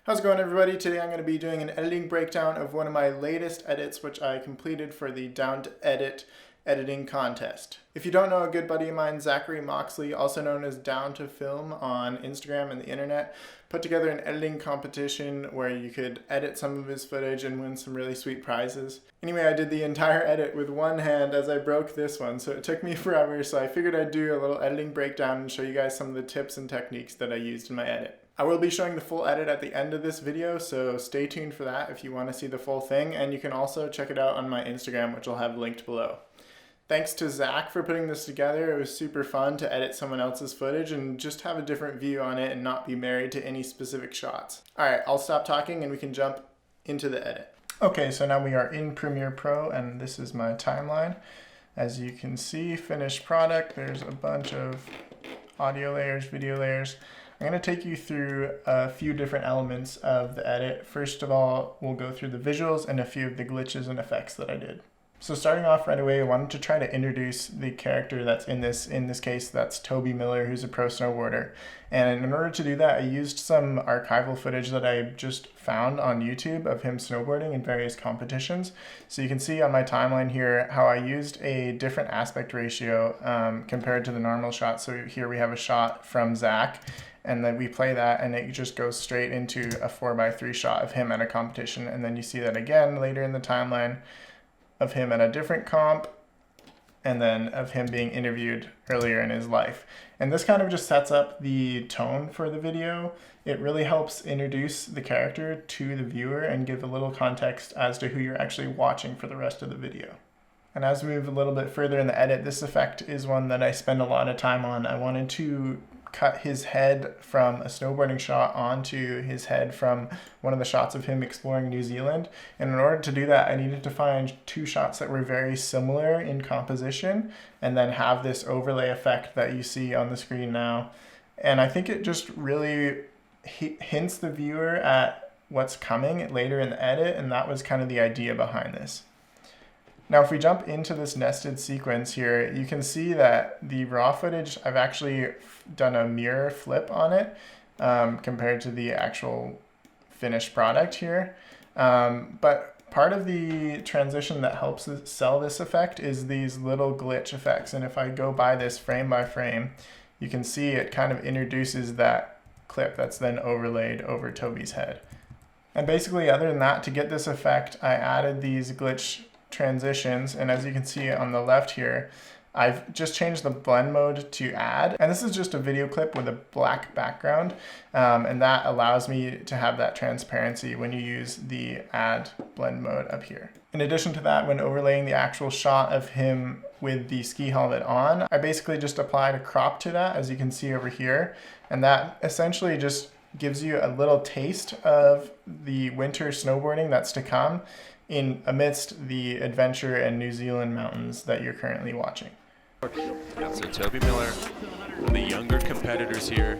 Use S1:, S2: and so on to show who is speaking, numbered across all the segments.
S1: How's it going, everybody? Today I'm going to be doing an editing breakdown of one of my latest edits which I completed for the Down to Edit editing contest. If you don't know, a good buddy of mine, Zachary Moxley, also known as Down to Film on Instagram and the internet, put together an editing competition where you could edit some of his footage and win some really sweet prizes. Anyway, I did the entire edit with one hand as I broke this one, so it took me forever, so I figured I'd do a little editing breakdown and show you guys some of the tips and techniques that I used in my edit. I will be showing the full edit at the end of this video, so stay tuned for that if you want to see the full thing, and you can also check it out on my Instagram, which I'll have linked below. Thanks to Zach for putting this together. It was super fun to edit someone else's footage and just have a different view on it and not be married to any specific shots. Alright, I'll stop talking and we can jump into the edit. Okay, so now we are in Premiere Pro and this is my timeline. As you can see, finished product, there's a bunch of audio layers, video layers. I'm going to take you through a few different elements of the edit. First of all, we'll go through the visuals and a few of the glitches and effects that I did. So starting off right away, I wanted to try to introduce the character that's in this case, that's Toby Miller, who's a pro snowboarder. And in order to do that, I used some archival footage that I just found on YouTube of him snowboarding in various competitions. So you can see on my timeline here how I used a different aspect ratio compared to the normal shot. So here we have a shot from Zach, and then we play that and it just goes straight into a 4x3 shot of him at a competition. And then you see that again later in the timeline of him at a different comp, and then of him being interviewed earlier in his life. And this kind of just sets up the tone for the video. It really helps introduce the character to the viewer and give a little context as to who you're actually watching for the rest of the video. And as we move a little bit further in the edit, this effect is one that I spend a lot of time on. I wanted to cut his head from a snowboarding shot onto his head from one of the shots of him exploring New Zealand. And in order to do that, I needed to find two shots that were very similar in composition and then have this overlay effect that you see on the screen now. And I think it just really hints the viewer at what's coming later in the edit, and that was kind of the idea behind this. Now, if we jump into this nested sequence here, you can see that the raw footage, I've actually done a mirror flip on it compared to the actual finished product here. But part of the transition that helps sell this effect is these little glitch effects. And if I go by this frame by frame, you can see it kind of introduces that clip that's then overlaid over Toby's head. And basically, other than that, to get this effect, I added these glitch transitions, and as you can see on the left here, I've just changed the blend mode to add, and this is just a video clip with a black background, and that allows me to have that transparency when you use the add blend mode up here. In addition to that, when overlaying the actual shot of him with the ski helmet on, I basically just applied a crop to that, as you can see over here, and that essentially just gives you a little taste of the winter snowboarding that's to come amidst the adventure and New Zealand mountains that you're currently watching.
S2: Yeah, so Toby Miller, one of the younger competitors here.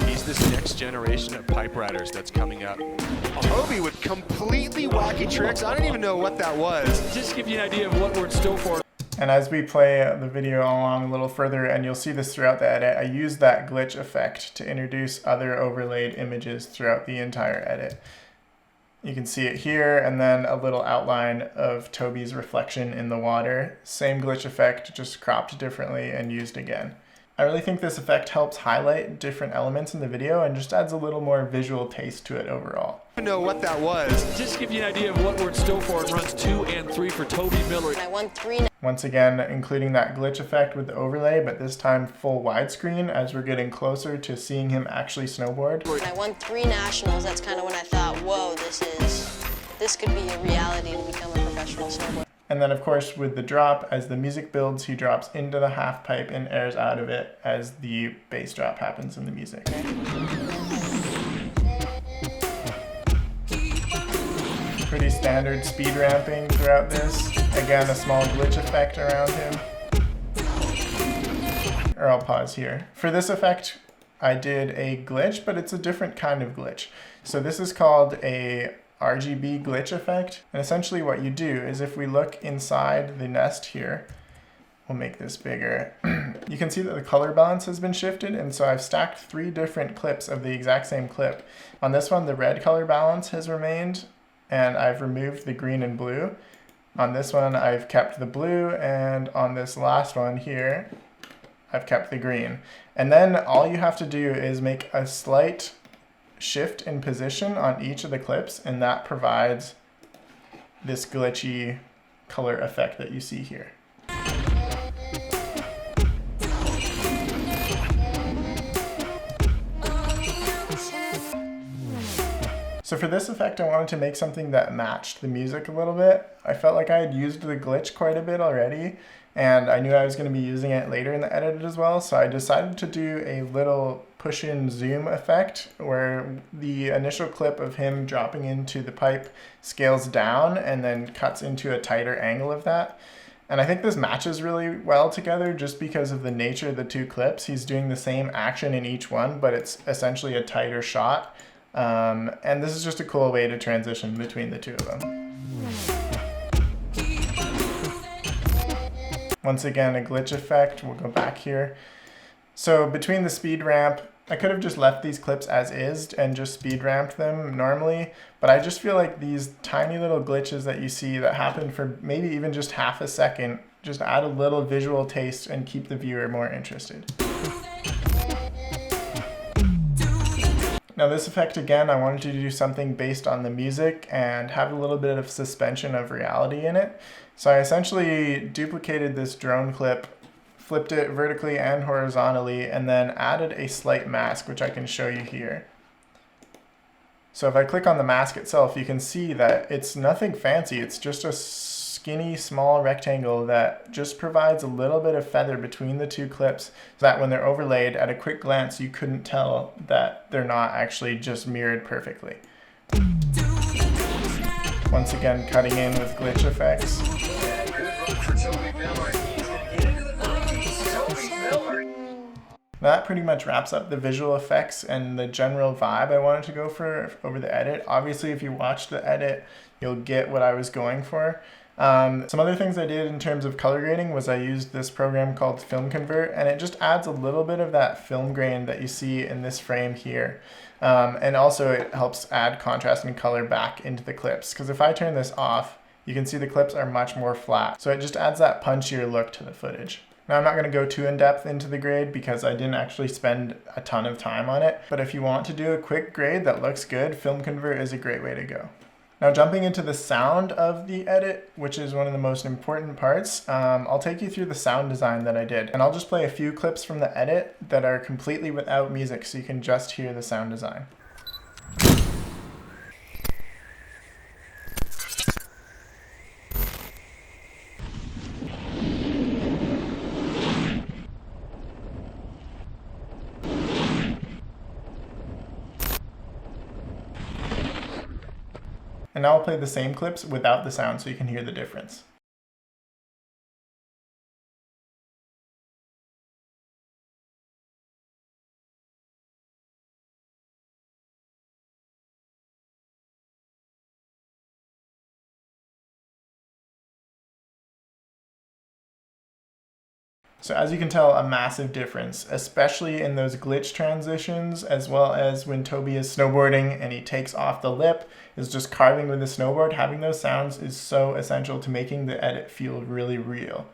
S2: He's this next generation of pipe riders that's coming up.
S3: Toby with completely wacky tricks. I don't even know what that was.
S4: Just to give you an idea of what we're in store for.
S1: And as we play the video along a little further, and you'll see this throughout the edit, I use that glitch effect to introduce other overlaid images throughout the entire edit. You can see it here, and then a little outline of Toby's reflection in the water. Same glitch effect, just cropped differently and used again. I really think this effect helps highlight different elements in the video and just adds a little more visual taste to it overall.
S3: I don't know what that was.
S4: Just to give you an idea of what we're in store for in runs 2 and 3 for Toby Miller.
S5: I won 3.
S1: Once again, including that glitch effect with the overlay, but this time full widescreen as we're getting closer to seeing him actually snowboard.
S5: I won 3 nationals. That's kind of when I thought, whoa, this could be a reality to become a professional snowboarder.
S1: And then of course with the drop, as the music builds, he drops into the half pipe and airs out of it as the bass drop happens in the music. Pretty standard speed ramping throughout this. Again, a small glitch effect around him. Or I'll pause here. For this effect, I did a glitch, but it's a different kind of glitch. So this is called a Rgb Glitch Effect. And essentially what you do is if we look inside the nest here, we'll make this bigger. You can see that the color balance has been shifted, and so I've stacked 3 different clips of the exact same clip. On this one, the red color balance has remained, and I've removed the green and blue. On this one, I've kept the blue, and on this last one here, I've kept the green. And then all you have to do is make a slight shift in position on each of the clips, and that provides this glitchy color effect that you see here. So for this effect, I wanted to make something that matched the music a little bit. I felt like I had used the glitch quite a bit already, and I knew I was going to be using it later in the edit as well, so I decided to do a little push-in zoom effect where the initial clip of him dropping into the pipe scales down and then cuts into a tighter angle of that. And I think this matches really well together just because of the nature of the 2 clips. He's doing the same action in each one, but it's essentially a tighter shot. And this is just a cool way to transition between the 2 of them. Once again, a glitch effect. We'll go back here. So between the speed ramp, I could have just left these clips as is and just speed ramped them normally, but I just feel like these tiny little glitches that you see that happen for maybe even just half a second just add a little visual taste and keep the viewer more interested. Now this effect, again, I wanted to do something based on the music and have a little bit of suspension of reality in it. So I essentially duplicated this drone clip, flipped it vertically and horizontally, and then added a slight mask, which I can show you here. So if I click on the mask itself, you can see that it's nothing fancy. It's just a skinny, small rectangle that just provides a little bit of feather between the 2 clips so that when they're overlaid, at a quick glance, you couldn't tell that they're not actually just mirrored perfectly. Once again, cutting in with glitch effects. That pretty much wraps up the visual effects and the general vibe I wanted to go for over the edit. Obviously, if you watch the edit, you'll get what I was going for. Some other things I did in terms of color grading was I used this program called Film Convert, and it just adds a little bit of that film grain that you see in this frame here. And also it helps add contrast and color back into the clips, because if I turn this off, you can see the clips are much more flat. So it just adds that punchier look to the footage. Now I'm not going to go too in depth into the grade because I didn't actually spend a ton of time on it, but if you want to do a quick grade that looks good, Film Convert is a great way to go. Now jumping into the sound of the edit, which is one of the most important parts, I'll take you through the sound design that I did. And I'll just play a few clips from the edit that are completely without music so you can just hear the sound design. And now I'll play the same clips without the sound so you can hear the difference. So as you can tell, a massive difference, especially in those glitch transitions, as well as when Toby is snowboarding and he takes off the lip, is just carving with the snowboard. Having those sounds is so essential to making the edit feel really real.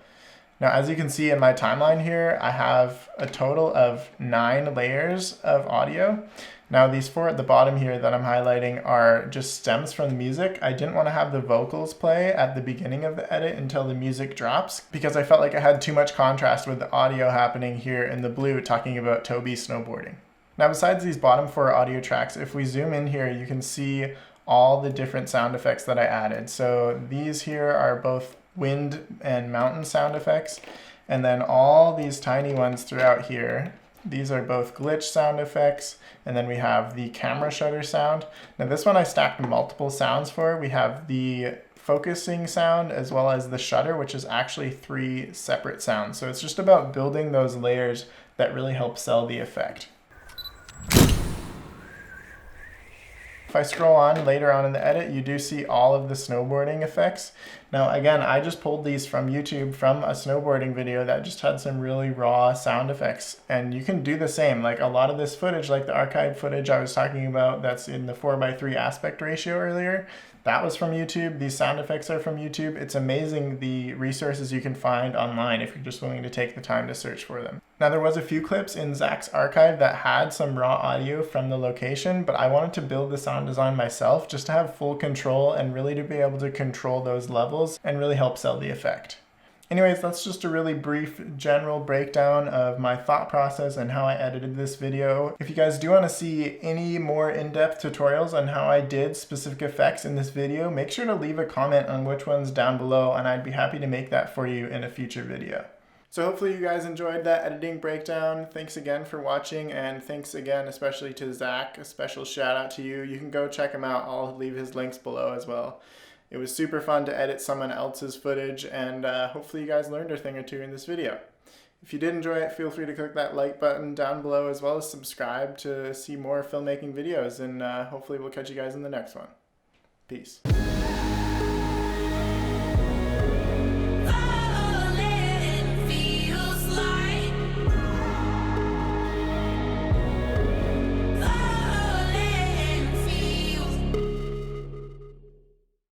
S1: Now, as you can see in my timeline here, I have a total of 9 layers of audio. Now these 4 at the bottom here that I'm highlighting are just stems from the music. I didn't want to have the vocals play at the beginning of the edit until the music drops because I felt like I had too much contrast with the audio happening here in the blue talking about Toby snowboarding. Now besides these bottom 4 audio tracks, if we zoom in here, you can see all the different sound effects that I added. So these here are both wind and mountain sound effects, and then all these tiny ones throughout here. These are both glitch sound effects, and then we have the camera shutter sound. Now this one I stacked multiple sounds for. We have the focusing sound as well as the shutter, which is actually 3 separate sounds. So it's just about building those layers that really help sell the effect. If I scroll on later on in the edit, you do see all of the snowboarding effects. Now again, I just pulled these from YouTube from a snowboarding video that just had some really raw sound effects, and you can do the same. Like a lot of this footage, like the archived footage I was talking about that's in the 4:3 aspect ratio earlier, that was from YouTube. These sound effects are from YouTube. It's amazing the resources you can find online if you're just willing to take the time to search for them. Now there was a few clips in Zach's archive that had some raw audio from the location, but I wanted to build the sound design myself just to have full control and really to be able to control those levels and really help sell the effect. Anyways, that's just a really brief general breakdown of my thought process and how I edited this video. If you guys do want to see any more in-depth tutorials on how I did specific effects in this video, make sure to leave a comment on which ones down below, and I'd be happy to make that for you in a future video. So hopefully you guys enjoyed that editing breakdown. Thanks again for watching, and thanks again especially to Zach. A special shout out to you. You can go check him out. I'll leave his links below as well. It was super fun to edit someone else's footage, and hopefully you guys learned a thing or two in this video. If you did enjoy it, feel free to click that like button down below, as well as subscribe to see more filmmaking videos, and hopefully we'll catch you guys in the next one. Peace.